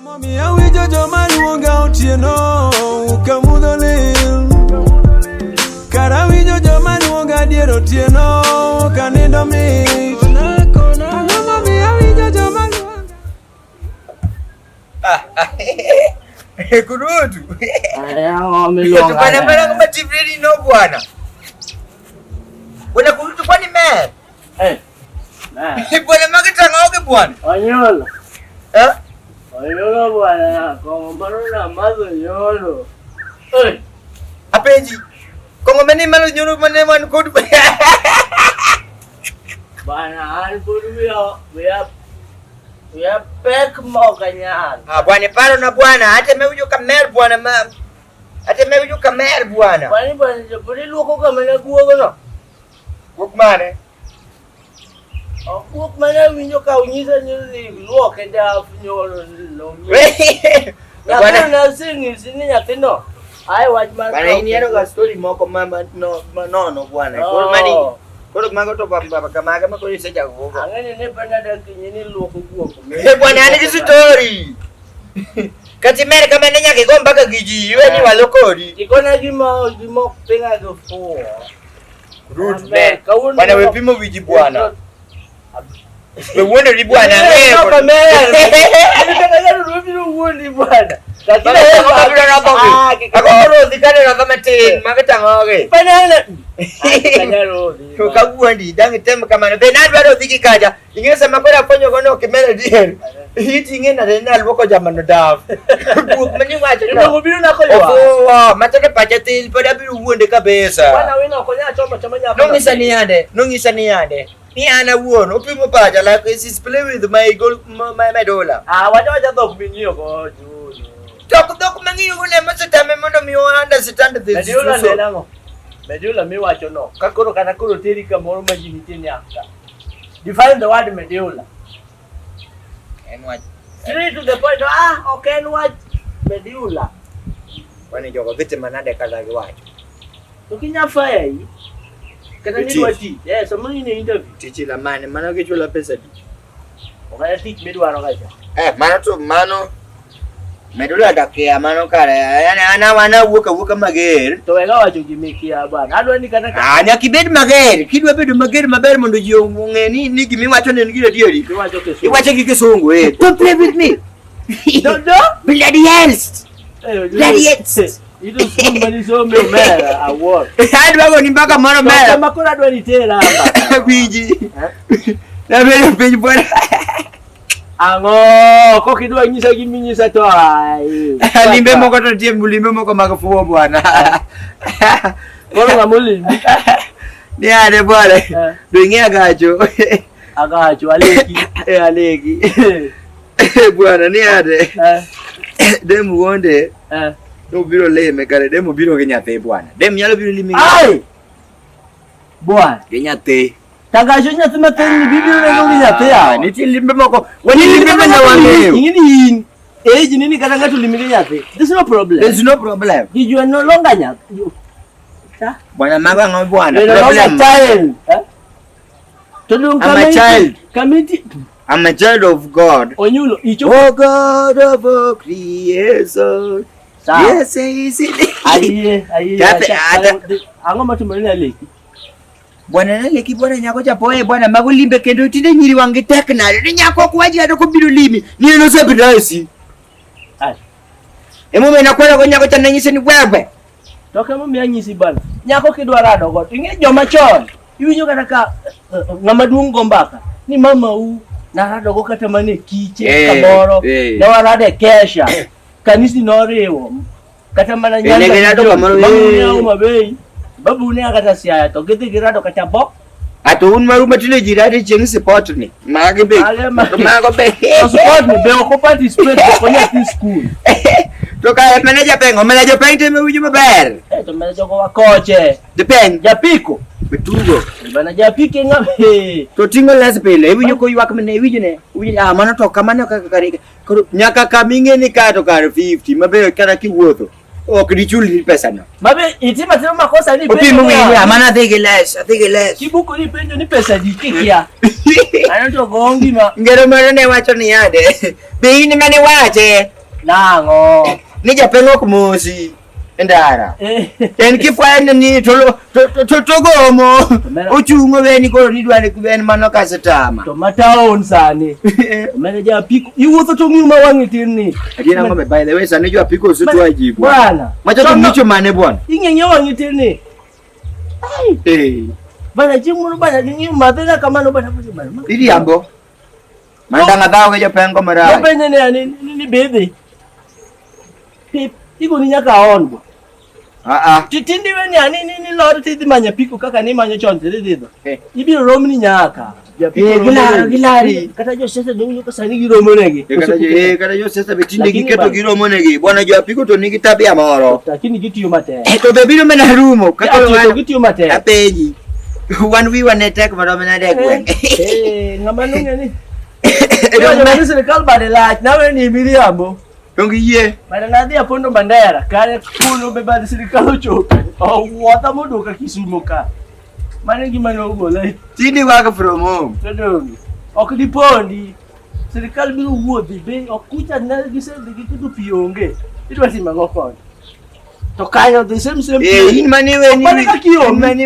Mami awijo joma luonga otieno kamudholil Kara wijo joma luonga dier otieno kanindo mit Mami awijo joma luonga Kurutu. Milonga. Bwana kama tifredi no bwana. Bwana kurutu kwani me? Bwana makitanga oge bwana. Onyola. Eh? Onyola bwana. Kombaro na mazo nyolo. Apeji. Kongo meni malo nyolo mane man kodu. Bwana alikuwa we are back mokanyana. Bwana paro na bwana hata meujo kamer bwana ma. Hata meujo kamer bwana. Bwana jopuri luoko kamera kuogo no. Kuok mane? Kuok mana winjo ka unyisa ni luoke da nyolo no. Bwana na singi nyathino. Ai wach mar. Bwana ini ero ga story moko mama no bwana. Koro mani koro mago to baba kamaga makoro seja gogo. Angene ne bana da kinyini luoko kuoko. Bwana ani story. Kati mere kama nenya ke gomba ka giji iwe ni walokodi. Ikona gimo penga go fo. Root man. Bwana we pimo viji bwana. We wone ri bwana wewe. Kama mere. Nikataka rubi ruoni bwana. Lakini kama bila na bonge. Akoro dikane na kama tin makatanga oge. Banana. Kanyaro. Tukagua ndi dangi tem kama na benad bado diki kaja. Ingesa makora fonyo gono kimele dien. Hiti ngena rena lwoko jamano dav. Mani wacho no. Ngubiro na ko yo. Ofo, matake pachatil pada biru wonde kabisa. Bwana wewe na konya choma nya. Nongisa ni yande. Ni ana wuon opimo pacha like is play with my goal my dollar. Wacha dok minyo ko ju. Dok mangiyo ko ne masatame mondo mi understand this. Mediola nenango. Mediola mi wacho no. Kakoro kana koro teri kamoro majini tini after. Define the word mediola. And what? Straight to the point. Okay, and what? Mediola. Wani jogo vite manade kala giwacho. Tukinya fire hii. Kana nini wati? Yes, someone in the interview. Tichi la mane, mano ke chula pesa di. Okaya teach medwaro kacha. Mano medula dakia mano kare. Yani ana wuka mager. To wega wacho gimikia bwana. Adwa ni kana nya kibed mager. Kidwa bedo mager maber mondo ji onge ni gimi wacho ne ngire dieri. Iwacho kesu. Iwacho gi kisungu Don't play with me. Don't bloody hells. Bloody hells. Itu somebody so me mera award. Adwa go ni mpaka moro mera. Kama kuna adwa ni tera hapa. Biji. Na vile page bwana. Ango, ko kidwa nyisa giminyisa to ai. Limbe moko to tie limbe moko magafuo bwana. Bora ngamuli. Ni ade bwana. Duinge agacho. Agacho aleki. Aleki. Bwana ni ade. Demu wonde. No biro leme kare demu biro kenyate bwana. Demu nyalo biro limi. Ai. Bwana, kenyate. Tagajo nyatima teni bibiro lego nyate ya. Ni tilimbe moko. Wani limbe na wange. Ngini age nini kana ngatu limike nyate. There's no problem. There's no problem. You are no longer nyate. Bwana manga ngombe bwana. Problem child. I'm a child. Committee. I'm a child of God. Onyulo icho. Oh God of all creation. Yes, is it? Aye. Ango matumani aleki. Bwana naleki bwana nyako cha poe bwana magulimbe kendo tinde nyiri wange teknali ni nyako kwaji adoko biru limi ni no se bidasi. Ai. Emo mena kwela ko nyako cha nanyise ni bwebwe. Toke mo mianyisi bana. Nyako kidwara dogo. Inge joma chon. Iwinyo kata ka ngama duong gombaka. Ni mama u na rado go kata mane kiche kamoro. Na warade kesha. Kanisi noriwo. Kata mana nyanda. Ele gado kamoro. Mabei. Babu ne akata siya to gete girado kacha bok. Ato un maru matile jirade cheng support ni. Mage be. Mago be. Support ni be ko participate ko nyati school. To ka manager peng te me uju maber. To manager ko wakoche. Depend Japiko. Betugo. Bana japike ngabe. To tingo les pele uju ko ywak mene uju ne. Uju mano to kamano ka kare. Nyaka kaminge ni ka to kar 50 maber kana ki wuotho. Kirichuli pesa no. Mabe itima tena makosa ni pesa. Opi mungi amana tegeles. Kibuku ni penjo ni pesa dikikia. Anato gongi ma. Ngero mara ne wacho ni ade. Be ni mane wache. Nango. Ni japengo kumosi. Endara. En kifwene ni to gomo. Ochungo beni ko ni dwani kubeni mano kasetama. To mataon sani. Manager piko. Iwuotho to ngima wangi tinni. Adiena ngome by the way sani jo apiko so to ajibu. Bwana. Macho to micho mane bwana. Ingenge wangi tinni. Eh. Bana jimu bana ngi madena kama no bana. Idi ambo. Mandanga dawo ke jo pengo mara. Ko penye ne ni bebe. Pip. Iko ni nyaka ongo. Titindi weni ani ni lori titi manya piko kaka ni manya chonte dido. Ibi romu ni nyaka. Gilari. Kata jo sesa dungu kasani giromo negi. Kata jo sesa betinde giketo giromo negi. Bwana jo piko to nigi tabia moro. Lakini gitiyo mate. To bebino mena rumo. Kata gitiyo mate. Apeji. One we one attack mara mena degwe. Ngamanunga ni. Ndio serikali badala nawe ni miliambo. Dongi ye. Mana nadi apondo bandera kare kuno beba serikali choka. Wata modo ka Kisumu ka. Mana gimana ugola? Tini waka from home. Tadongi. Okudipondi. Serikali biru wuodhi be okucha na gise dikitu pionge. Itwa simango kon. To kanyo the same. In mani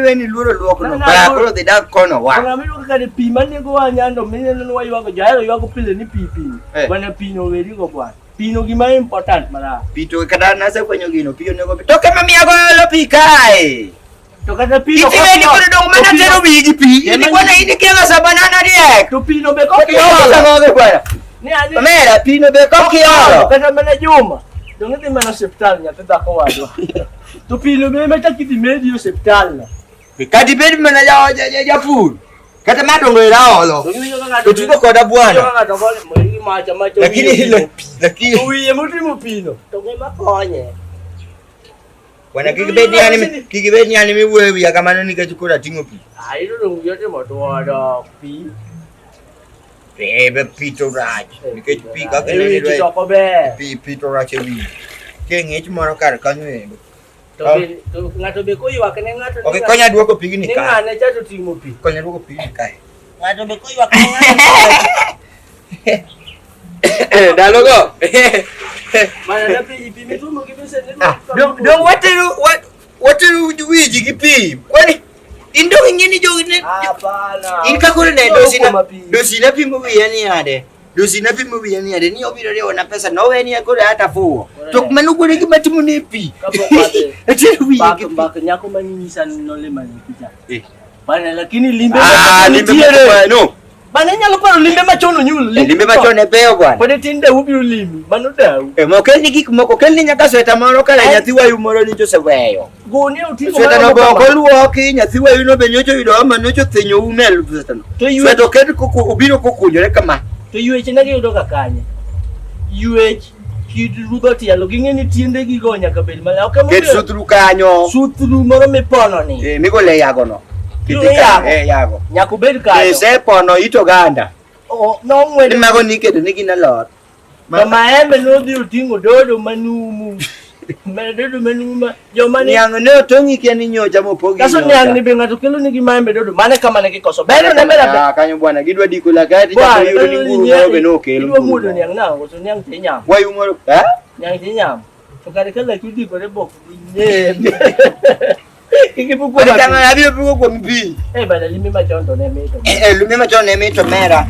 weni luro luoko no. Ba ko de da kono wa. Ngami lo ka de pi mani go anyando menene no wa yuago jayo yuago pile ni pipi. Bana pino weri go kwa. Pino gima important mara. Pito kada nasa kwenye gino pio nego. Toke mami yako lo pikae. Tokata pino. Iti weni kono dong mana tero bigi pi. Ini kwana ini kianga sa banana direct. To pino be ko kiolo. Ni ani. Mera pino be ko kiolo. Kata mana Juma. Dongete mana septal nya tata ko wado. To pino be meta kiti medio septal. Kadi bedi mana ya fu. Kata madongo iraolo. Tuko koda bwana. Lakini uye muti mupino. Tonge makonye. Bwana kikibedi yani miwewe ya kama nani kachukura tingo pi. Ai ndo yote moto wada pi. Bebe pito raj. Nikechu pi kaka nani roi. Pi pito raj ewi. Kengech moro kar kanyo endo. To ngato be ko yuak ne ngato. Okay, konya duoko pigi ni ka. Ngane chato tingo pi. Konya duoko pigi kae. Ngato be ko yuak ne ngato. Dalo go. Mana na pi mitumo kibese ne. Don't what do we jigipi? Kwani indo ngini jogne. Hapana. Inka kule na dosina pi movie yani ade. Dosina pi movie yani ade ni obiro leo na pesa no weni akore hata fuo. Tok manu kule kimatimu ni pi. Kapo pate. Ati wi bak nyako manyisa no le mani pita. Bana lakini limbe no. Bana nyalo paro limbe machono nyul. Limbe machono peo bwana. Pode tinde ubiro limbe mano dau. Mokel ni gik moko kel ni nyaka sweta moro kala nyathi wayu moro ni jo seweyo. Goni utingo sweta no boko luoki nyathi wayu no be nyocho yudo ama nyocho thinyo umel sweta no. Sweta kel kuku ubiro kukunyore kama. To yuech nage yudo kakanye. Yuech kid rudoti alo gingeni tiende gigo nyaka bel mala okay mo. Ket sutru kanyo. Sutru moro mepono ni. Migole yago no. Yago. Nyakubed kanyo. Se pono ito ganda. Oh no ngwe. Ni mago nikedo nigi na lot. Mama embe no di utingo dodo manumu. Dodo manuma. Jomani yang ne otongi keni nyocha mopogi. Kaso nyang ni benga to kelo nigi maembe dodo. Mane kama ne kikoso. Beno na mera. Kanyo bwana gidwa diko la gati cha yuro ni nguru no be no kelo. Iwo mudo nyang na so nyang te nyam. Wayu moro. Nyang te nyam. To kare kala kudi ko re bok. Ikipuko na tanga abio puko kwa mpi. Bana limbe machondo ne meto. Limbe machondo ne meto mera.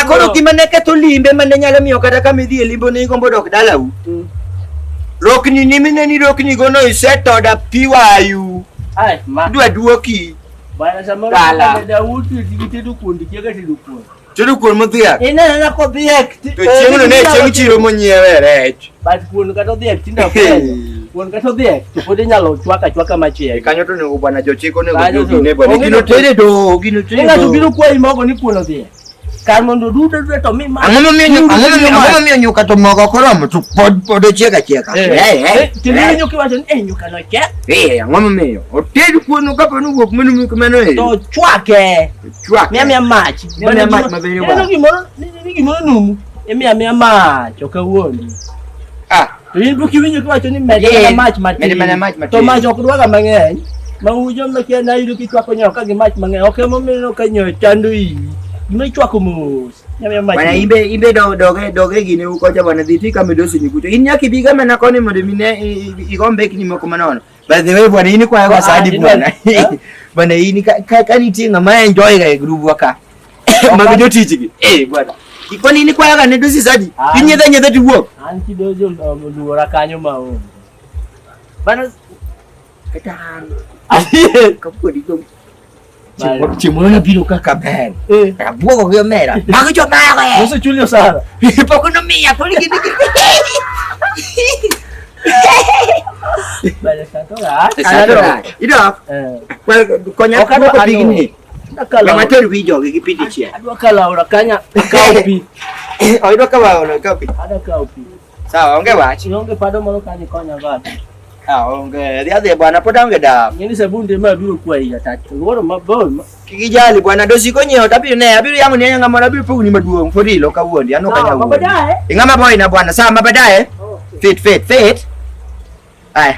Akoro kimaneke to limbe mane nyala miyo kata kamidhi limbo ne gombo dok dala u. Rokni ni mineni rokni gono iseto da piwayu. Ai ma. Dua duoki. Bana samara da wuti digitedu kundi kiega tidu kundi. Tidu kundi mudhiak. Ina na ko biek. To chiengno ne chieng chiro monyiewe rech. Bat kundi kato dhiek tinda ko. Kuon kato dhiek to pod inyalo chwaka machiek. Kanyo to nego bwana jochiko nego gine bwana gino tere do gino tere. Ninga to biro kwa imogo ni kuono dhiek. Kar mondo duto to mi ma. Ang'o miyo nyuka to mogo koromo to pod chieka. Tini nyuki wacho ni nyuka no che. Ang'o miyo. Otedu kuono kapo nugo kumenu kumeno e. To chwake. Mia mach. Mia mach mabeyo ba. Ni gimoro numu. Mia mach okawuono. To in buki winyo kwacho ni mede mach matin. To mach ok dwaga mang'eny. Maujo makia na yudo kichwako nyoka gi mach mang'eny. Ok mo mino ka nyo chandu iyi. Gima ichwako mos. Bwana imbe doge gini uko cha bwana dhitika midosi nikuto. Inya kibiga mena koni mine igombe kini moko manono. By the way bwana ini kwa sadi bwana. Bwana ini kani tinga ma enjoy ga group waka. Mabido tiji. Bwana. Ikoni ini kwa ga nedosi sadi. Inyedha tuwo. Anti dojo luora kanyo mao. Bana Ketan. Kapo dito. Cimona biro kaka ben. Buo ko mera. Mago jo mago. Muso chulio sana. Poko no mia, poli gini. Bale satora. Ido. Well, konya ko bigini. Nakala. Amateur video gipiti chia. Adwa kala ora kanya kaupi. Ido kawa ono kaupi. Ada kaupi. Sawa, onge wachi. Sinonge pado malo kani konya gati. Onge. Dia bwana poda onge da. Ngini sabunde mabiru kwa iya tatu. Woro mabol. Kikijali bwana dosi konyo tapi ne abiru yangu ni nyanga mara biru ni maduong forilo kawuondi ano kanya wuondi. Ingama boy na bwana. Sawa mabadaye. Fit. Ay.